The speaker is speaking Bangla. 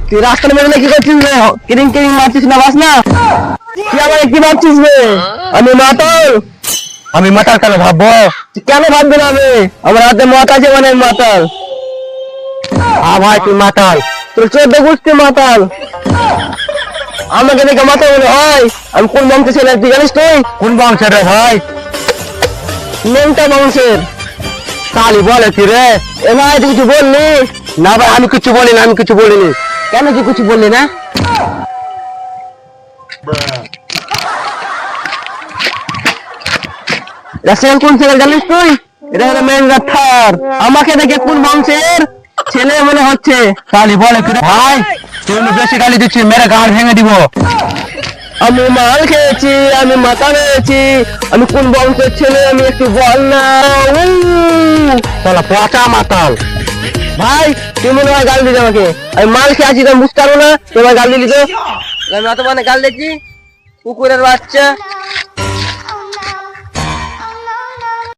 তুই রাস্তার মধ্যে কি করছিস রে? কিরিং কিরিং মারছিস না, বাস না? তুই আবার কি ভাবছিস রে? আমি মাতাল। আমি মাতাল কেন ভাববো? তুই কেন ভাববি না? আমার হাতে মত আছে মানে আমি মাতাল। ভাই তুই মাতাল। তোর 14 গোষ্ঠী মাতাল। আমাকে দেখে মাতাল মনে হয়? আমি কোন বংশের ছেলে তুই জানিস? তুই কোন বংশের রে ভাই? নেমটা বংশের। কালি বলে কি রে? এ ভাই তুই কিছু বললি? না ভাই আমি কিছু বলিনি, আমি কিছু বলিনি। কেন তুই কিছু বললি না? রাশিয়ান কোন ছেলে জানিস তুই? এটা হলো মেন গাথার। আমাকে দেখে কোন বংশের ছেলে মনে হচ্ছে? কালি বলে কি রে ভাই? তুই বেশি গালি দিচ্ছিস, মেরে গাল ভেঙে দিব। আমি মাল খেয়েছি, আমি মাথা খেয়েছি, আমি কোন বংশের ছেলে আমি একটু বল না। শালা পচা মাতাল। ভাই তুই মনে হয় গাল দিলি আমাকে। আমি মাল খেয়েছি আমি বুঝতে পারবো না, তোমার গাল দিলি তো? আমি অত মানে গাল দিচ্ছি কুকুরের বাচ্চা।